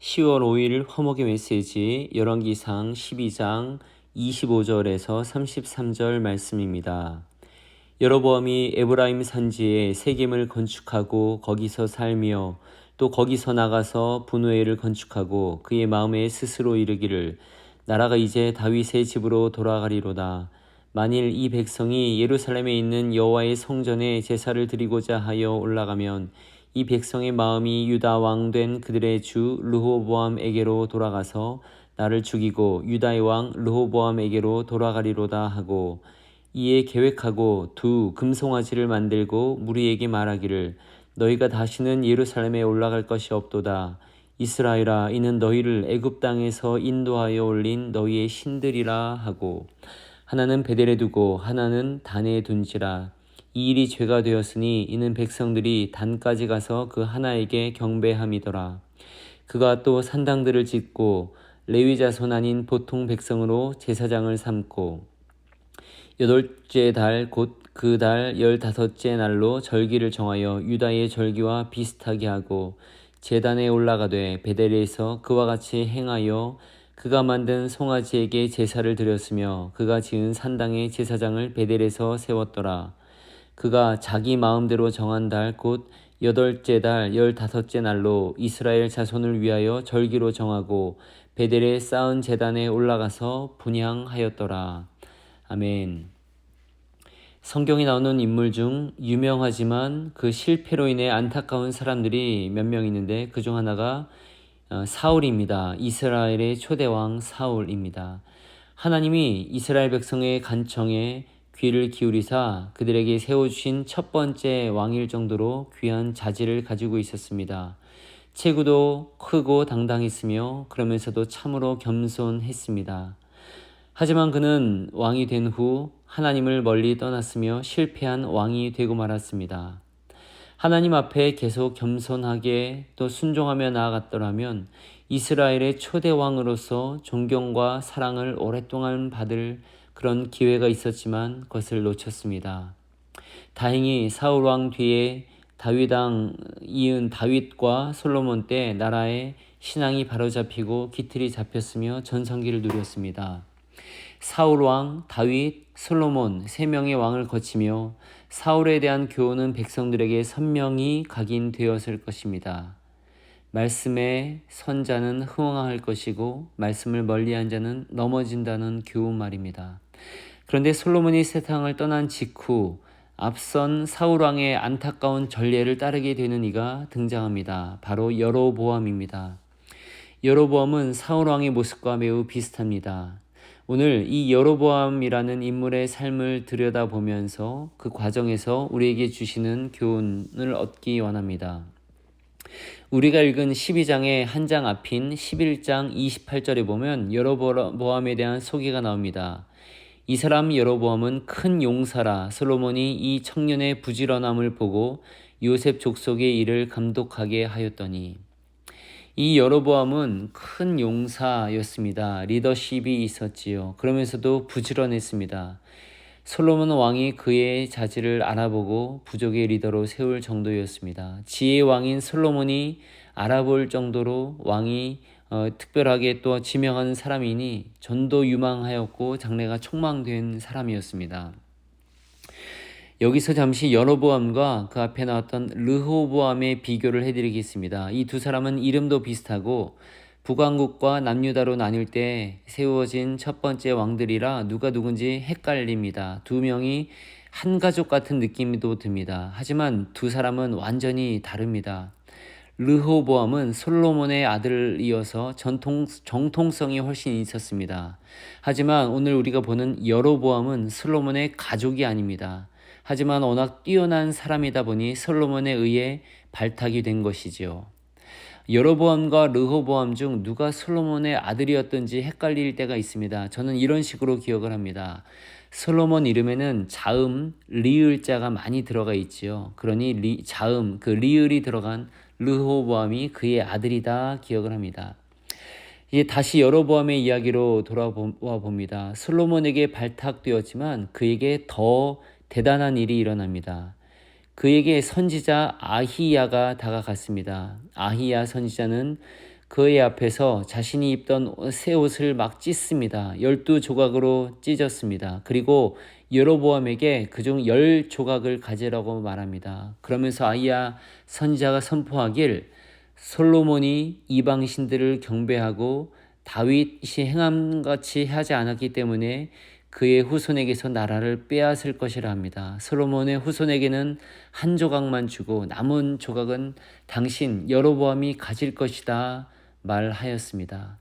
10월 5일 화목의 메시지 열왕기상 12장 25절에서 33절 말씀입니다. 여로보암이 에브라임 산지에 세겜을 건축하고 거기서 살며 또 거기서 나가서 분우엘을 건축하고 그의 마음에 스스로 이르기를 나라가 이제 다윗의 집으로 돌아가리로다. 만일 이 백성이 예루살렘에 있는 여호와의 성전에 제사를 드리고자 하여 올라가면 이 백성의 마음이 유다 왕 된 그들의 주 르호보암에게로 돌아가서 나를 죽이고 유다의 왕 르호보암에게로 돌아가리로다 하고 이에 계획하고 두 금송아지를 만들고 무리에게 말하기를 너희가 다시는 예루살렘에 올라갈 것이 없도다. 이스라엘아, 이는 너희를 애굽 땅에서 인도하여 올린 너희의 신들이라 하고 하나는 베델에 두고 하나는 단에 둔지라. 이 일이 죄가 되었으니 이는 백성들이 단까지 가서 그 하나에게 경배함이더라. 그가 또 산당들을 짓고 레위 자손 아닌 보통 백성으로 제사장을 삼고 여덟째 달 곧 그 달 15째 날로 절기를 정하여 유다의 절기와 비슷하게 하고 제단에 올라가되 베델에서 그와 같이 행하여 그가 만든 송아지에게 제사를 드렸으며 그가 지은 산당의 제사장을 베델에서 세웠더라. 그가 자기 마음대로 정한 달 곧 8째 달 15째 날로 이스라엘 자손을 위하여 절기로 정하고 베델에 쌓은 제단에 올라가서 분향하였더라. 아멘. 성경에 나오는 인물 중 유명하지만 그 실패로 인해 안타까운 사람들이 몇 명 있는데 그중 하나가 사울입니다. 이스라엘의 초대왕 사울입니다. 하나님이 이스라엘 백성의 간청에 귀를 기울이사 그들에게 세워주신 첫 번째 왕일 정도로 귀한 자질을 가지고 있었습니다. 체구도 크고 당당했으며 그러면서도 참으로 겸손했습니다. 하지만 그는 왕이 된 후 하나님을 멀리 떠났으며 실패한 왕이 되고 말았습니다. 하나님 앞에 계속 겸손하게 또 순종하며 나아갔더라면 이스라엘의 초대 왕으로서 존경과 사랑을 오랫동안 받을 그런 기회가 있었지만 그것을 놓쳤습니다. 다행히 사울 왕 뒤에 다윗 왕 이은 다윗과 솔로몬 때 나라의 신앙이 바로잡히고 기틀이 잡혔으며 전성기를 누렸습니다. 사울 왕, 다윗, 솔로몬 세 명의 왕을 거치며 사울에 대한 교훈은 백성들에게 선명히 각인되었을 것입니다. 말씀에 선 자는 흥황할 것이고 말씀을 멀리한 자는 넘어진다는 교훈 말입니다. 그런데 솔로몬이 세상을 떠난 직후 앞선 사울 왕의 안타까운 전례를 따르게 되는 이가 등장합니다. 바로 여로보암입니다. 여로보암은 사울 왕의 모습과 매우 비슷합니다. 오늘 이 여로보암이라는 인물의 삶을 들여다보면서 그 과정에서 우리에게 주시는 교훈을 얻기 원합니다. 우리가 읽은 12장의 한 장 앞인 11장 28절에 보면 여로보암에 대한 소개가 나옵니다. 이 사람 여로보암은 큰 용사라. 솔로몬이 이 청년의 부지런함을 보고 요셉 족속의 일을 감독하게 하였더니 이 여로보암은 큰 용사였습니다. 리더십이 있었지요. 그러면서도 부지런했습니다. 솔로몬 왕이 그의 자질을 알아보고 부족의 리더로 세울 정도였습니다. 지혜의 왕인 솔로몬이 알아볼 정도로 왕이 특별하게 또 지명한 사람이니 전도 유망하였고 장래가 촉망된 사람이었습니다. 여기서 잠시 여로보암과 그 앞에 나왔던 르호보암의 비교를 해드리겠습니다. 이 두 사람은 이름도 비슷하고 북왕국과 남유다로 나뉠 때 세워진 첫 번째 왕들이라 누가 누군지 헷갈립니다. 두 명이 한 가족 같은 느낌도 듭니다. 하지만 두 사람은 완전히 다릅니다. 르호보암은 솔로몬의 아들이어서 정통성이 훨씬 있었습니다. 하지만 오늘 우리가 보는 여로보암은 솔로몬의 가족이 아닙니다. 하지만 워낙 뛰어난 사람이다 보니 솔로몬에 의해 발탁이 된 것이지요. 여로보암과 르호보암 중 누가 솔로몬의 아들이었던지 헷갈릴 때가 있습니다. 저는 이런 식으로 기억을 합니다. 솔로몬 이름에는 자음, 리을자가 많이 들어가 있지요. 그러니 자음, 그 리을이 들어간 르호보암이 그의 아들이다 기억을 합니다. 이제 다시 여로보암의 이야기로 돌아와 봅니다. 솔로몬에게 발탁되었지만 그에게 더 대단한 일이 일어납니다. 그에게 선지자 아히야가 다가갔습니다. 아히야 선지자는 그의 앞에서 자신이 입던 새 옷을 막 찢습니다. 12조각으로 찢었습니다. 그리고 여로보암에게 그중 10조각을 가지라고 말합니다. 그러면서 아히야 선지자가 선포하길 솔로몬이 이방 신들을 경배하고 다윗이 행함같이 하지 않았기 때문에 그의 후손에게서 나라를 빼앗을 것이라 합니다. 솔로몬의 후손에게는 한 조각만 주고 남은 조각은 당신 여로보암이 가질 것이다 말하였습니다.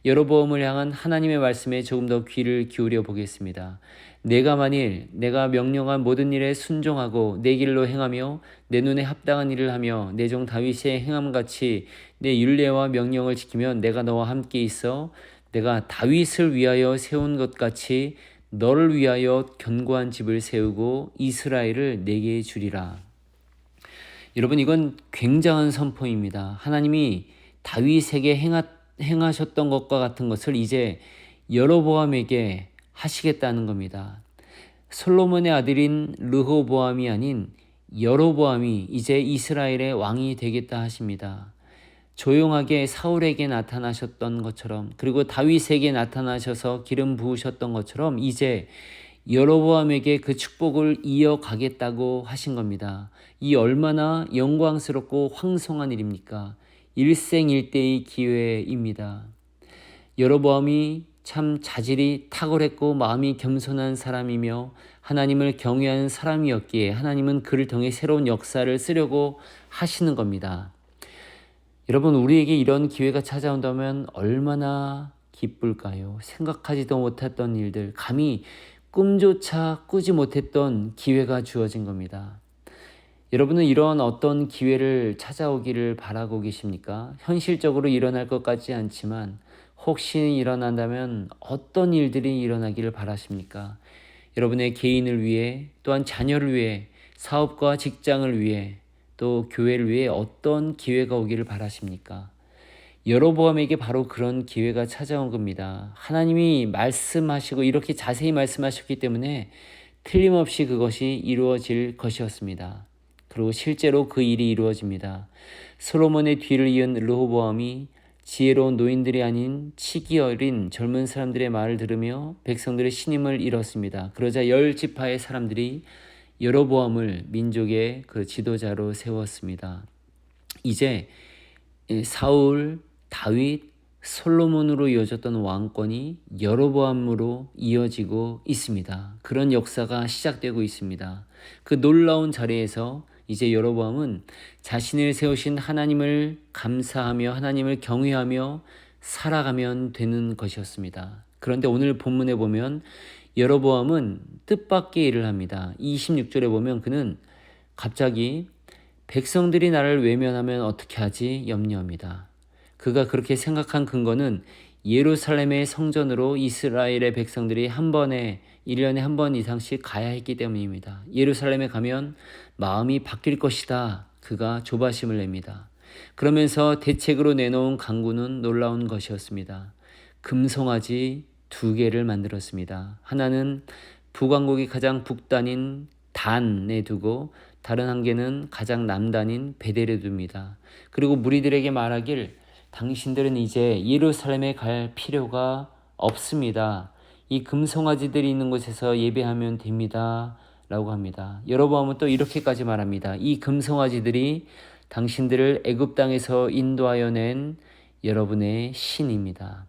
여로보암을 향한 하나님의 말씀에 조금 더 귀를 기울여 보겠습니다. 내가 만일 내가 명령한 모든 일에 순종하고 내 길로 행하며 내 눈에 합당한 일을 하며 내 종 다윗의 행함같이 내 율례와 명령을 지키면 내가 너와 함께 있어 내가 다윗을 위하여 세운 것 같이 너를 위하여 견고한 집을 세우고 이스라엘을 내게 주리라. 여러분, 이건 굉장한 선포입니다. 하나님이 다윗에게 행하셨던 것과 같은 것을 이제 여로보암에게 하시겠다는 겁니다. 솔로몬의 아들인 르호보암이 아닌 여로보암이 이제 이스라엘의 왕이 되겠다 하십니다. 조용하게 사울에게 나타나셨던 것처럼, 그리고 다윗에게 나타나셔서 기름 부으셨던 것처럼 이제 여로보암에게 그 축복을 이어가겠다고 하신 겁니다. 이 얼마나 영광스럽고 황송한 일입니까? 일생일대의 기회입니다. 여로보암이 참 자질이 탁월했고 마음이 겸손한 사람이며 하나님을 경외하는 사람이었기에 하나님은 그를 통해 새로운 역사를 쓰려고 하시는 겁니다. 여러분, 우리에게 이런 기회가 찾아온다면 얼마나 기쁠까요? 생각하지도 못했던 일들, 감히 꿈조차 꾸지 못했던 기회가 주어진 겁니다. 여러분은 이런 어떤 기회를 찾아오기를 바라고 계십니까? 현실적으로 일어날 것 같지 않지만 혹시 일어난다면 어떤 일들이 일어나기를 바라십니까? 여러분의 개인을 위해, 또한 자녀를 위해, 사업과 직장을 위해, 또 교회를 위해 어떤 기회가 오기를 바라십니까? 여로보암에게 바로 그런 기회가 찾아온 겁니다. 하나님이 말씀하시고 이렇게 자세히 말씀하셨기 때문에 틀림없이 그것이 이루어질 것이었습니다. 그리고 실제로 그 일이 이루어집니다. 솔로몬의 뒤를 이은 르호보암이 지혜로운 노인들이 아닌 치기 어린 젊은 사람들의 말을 들으며 백성들의 신임을 잃었습니다. 그러자 10지파의 사람들이 여로보암을 민족의 그 지도자로 세웠습니다. 이제 사울, 다윗, 솔로몬으로 이어졌던 왕권이 여로보암으로 이어지고 있습니다. 그런 역사가 시작되고 있습니다. 그 놀라운 자리에서 이제 여로보암은 자신을 세우신 하나님을 감사하며 하나님을 경외하며 살아가면 되는 것이었습니다. 그런데 오늘 본문에 보면 여로보암은 뜻밖의 일을 합니다. 26절에 보면 그는 갑자기 백성들이 나를 외면하면 어떻게 하지 염려합니다. 그가 그렇게 생각한 근거는 예루살렘의 성전으로 이스라엘의 백성들이 1년에 한 번 이상씩 가야 했기 때문입니다. 예루살렘에 가면 마음이 바뀔 것이다. 그가 조바심을 냅니다. 그러면서 대책으로 내놓은 강구는 놀라운 것이었습니다. 금송아지 2개를 만들었습니다. 하나는 북왕국이 가장 북단인 단에 두고 다른 한 개는 가장 남단인 베델에 둡니다. 그리고 무리들에게 말하길 당신들은 이제 예루살렘에 갈 필요가 없습니다. 이 금송아지들이 있는 곳에서 예배하면 됩니다. 라고 합니다. 여로보암은 또 이렇게까지 말합니다. 이 금송아지들이 당신들을 애굽 땅에서 인도하여 낸 여러분의 신입니다.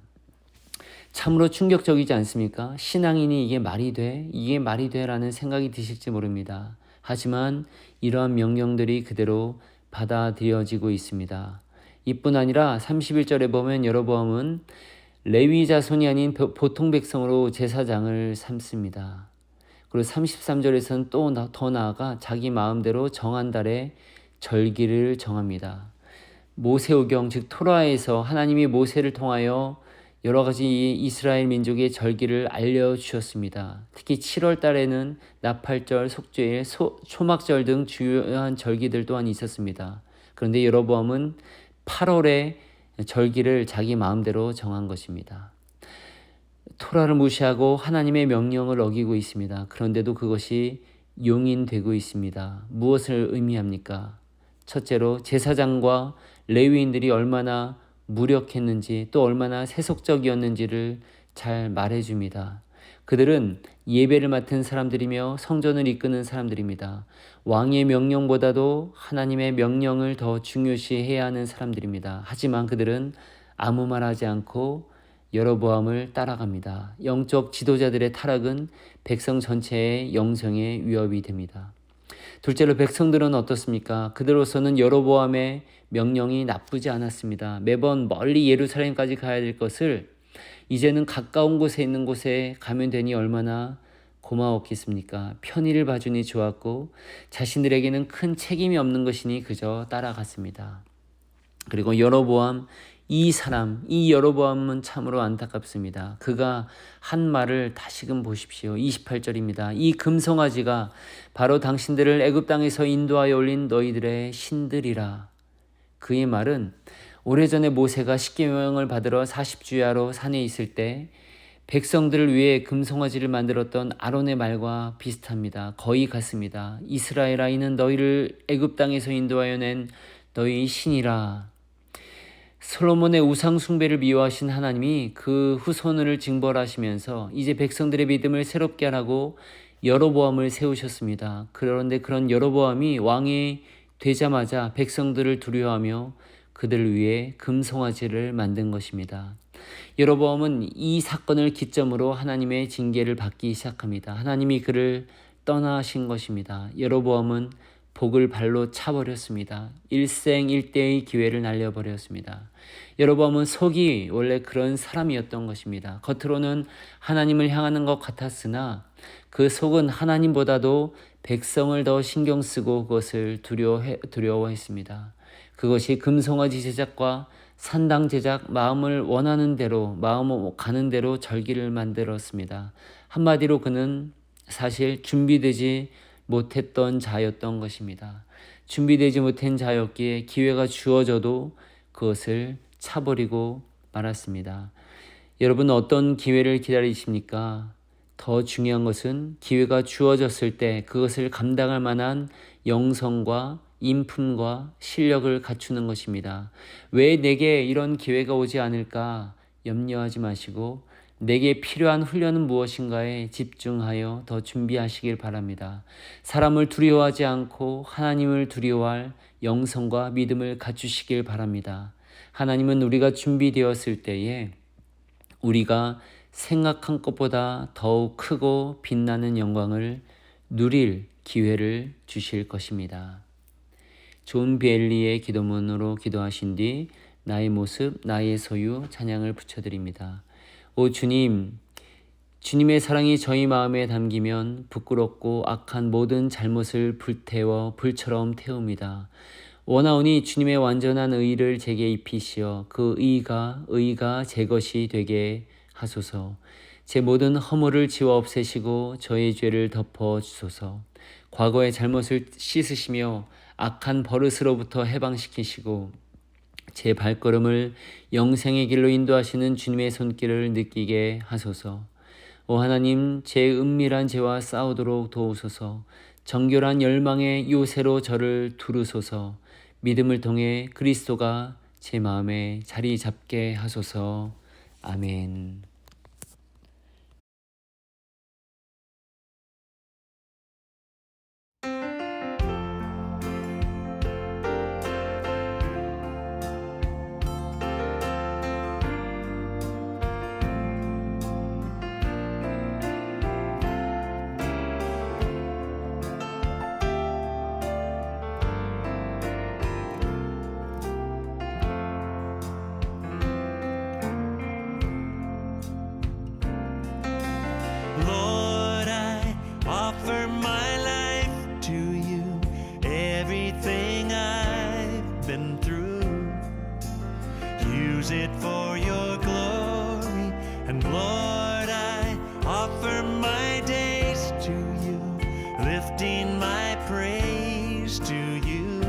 참으로 충격적이지 않습니까? 신앙인이 이게 말이 돼? 이게 말이 돼? 라는 생각이 드실지 모릅니다. 하지만 이러한 명령들이 그대로 받아들여지고 있습니다. 이뿐 아니라 31절에 보면 여로보암은 레위 자손이 아닌 보통 백성으로 제사장을 삼습니다. 그리고 33절에서는 또 더 나아가 자기 마음대로 정한 달에 절기를 정합니다. 모세오경 즉 토라에서 하나님이 모세를 통하여 여러 가지 이스라엘 민족의 절기를 알려주셨습니다. 특히 7월 달에는 나팔절, 속죄일, 초막절 등 주요한 절기들 또한 있었습니다. 그런데 여로보암은 8월에 절기를 자기 마음대로 정한 것입니다. 토라를 무시하고 하나님의 명령을 어기고 있습니다. 그런데도 그것이 용인되고 있습니다. 무엇을 의미합니까? 첫째로 제사장과 레위인들이 얼마나 무력했는지 또 얼마나 세속적이었는지를 잘 말해줍니다. 그들은 예배를 맡은 사람들이며 성전을 이끄는 사람들입니다. 왕의 명령보다도 하나님의 명령을 더 중요시해야 하는 사람들입니다. 하지만 그들은 아무 말하지 않고 여로보암을 따라갑니다. 영적 지도자들의 타락은 백성 전체의 영성에 위협이 됩니다. 둘째로 백성들은 어떻습니까? 그들로서는 여로보암의 명령이 나쁘지 않았습니다. 매번 멀리 예루살렘까지 가야 될 것을 이제는 가까운 곳에 있는 곳에 가면 되니 얼마나 고마웠겠습니까? 편의를 봐주니 좋았고 자신들에게는 큰 책임이 없는 것이니 그저 따라갔습니다. 그리고 여로보암 이 여로보암은 참으로 안타깝습니다. 그가 한 말을 다시금 보십시오. 28절입니다. 이 금송아지가 바로 당신들을 애굽 땅에서 인도하여 올린 너희들의 신들이라. 그의 말은 오래전에 모세가 십계명을 받으러 40주야로 산에 있을 때 백성들을 위해 금송아지를 만들었던 아론의 말과 비슷합니다. 거의 같습니다. 이스라엘아, 이는 너희를 애굽 땅에서 인도하여 낸 너희 신이라. 솔로몬의 우상 숭배를 미워하신 하나님이 그 후손을 징벌하시면서 이제 백성들의 믿음을 새롭게 하라고 여로보암을 세우셨습니다. 그런데 그런 여로보암이 왕이 되자마자 백성들을 두려워하며 그들을 위해 금송아지를 만든 것입니다. 여로보암은 이 사건을 기점으로 하나님의 징계를 받기 시작합니다. 하나님이 그를 떠나신 것입니다. 여로보암은 복을 발로 차버렸습니다. 일생일대의 기회를 날려버렸습니다. 여로보암은 속이 원래 그런 사람이었던 것입니다. 겉으로는 하나님을 향하는 것 같았으나 그 속은 하나님보다도 백성을 더 신경 쓰고 그것을 두려워했습니다. 그것이 금송아지 제작과 산당 제작, 마음을 원하는 대로, 마음 가는 대로 절기를 만들었습니다. 한마디로 그는 사실 준비되지 못했던 자였던 것입니다. 준비되지 못한 자였기에 기회가 주어져도 그것을 차버리고 말았습니다. 여러분, 어떤 기회를 기다리십니까? 더 중요한 것은 기회가 주어졌을 때 그것을 감당할 만한 영성과 인품과 실력을 갖추는 것입니다. 왜 내게 이런 기회가 오지 않을까 염려하지 마시고 내게 필요한 훈련은 무엇인가에 집중하여 더 준비하시길 바랍니다. 사람을 두려워하지 않고 하나님을 두려워할 영성과 믿음을 갖추시길 바랍니다. 하나님은 우리가 준비되었을 때에 우리가 생각한 것보다 더욱 크고 빛나는 영광을 누릴 기회를 주실 것입니다. 존 비엘리의 기도문으로 기도하신 뒤 나의 모습, 나의 소유, 찬양을 붙여드립니다. 오 주님, 주님의 사랑이 저희 마음에 담기면 부끄럽고 악한 모든 잘못을 불태워 불처럼 태웁니다. 원하오니 주님의 완전한 의를 제게 입히시어 그 의가 제 것이 되게 하소서. 제 모든 허물을 지워 없애시고 저의 죄를 덮어 주소서. 과거의 잘못을 씻으시며 악한 버릇으로부터 해방시키시고 제 발걸음을 영생의 길로 인도하시는 주님의 손길을 느끼게 하소서. 오 하나님, 제 은밀한 죄와 싸우도록 도우소서. 정결한 열망의 요새로 저를 두르소서. 믿음을 통해 그리스도가 제 마음에 자리 잡게 하소서. 아멘. Lord, I offer my life to you. Everything I've been through, use it for your glory. And Lord, I offer my days to you, lifting my praise to you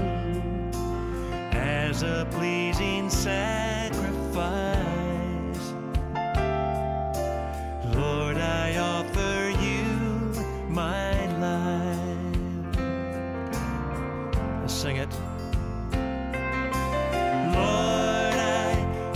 as a pleasing sacrifice. Lord, I offer you my life. Let's sing it. Lord, I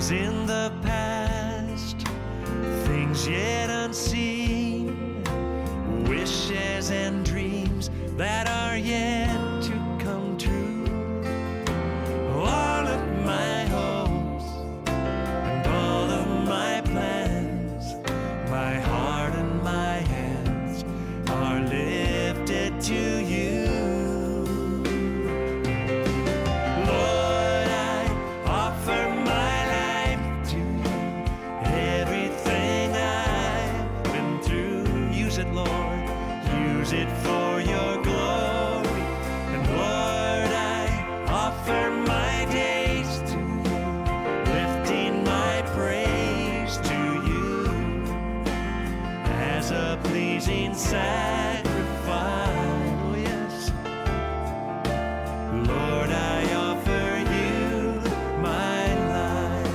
things in the past, things yet unseen, wishes and dreams that are yet to come true. All of my hopes and all of my plans, my heart and my hands are lifted to you. Lord, I offer my life to you. Everything I've been through, use it, Lord. Use it for your glory. And Lord, I offer my days to you, lifting my praise to you as a pleasing sacrifice. Oh, yes. Lord, I offer you my life.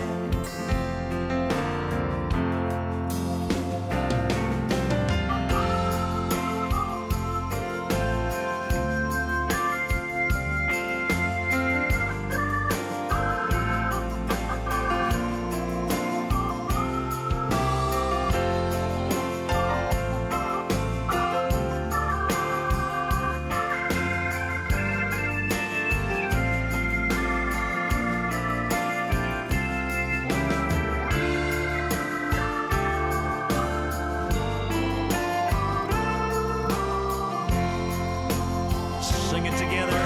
Sing it together.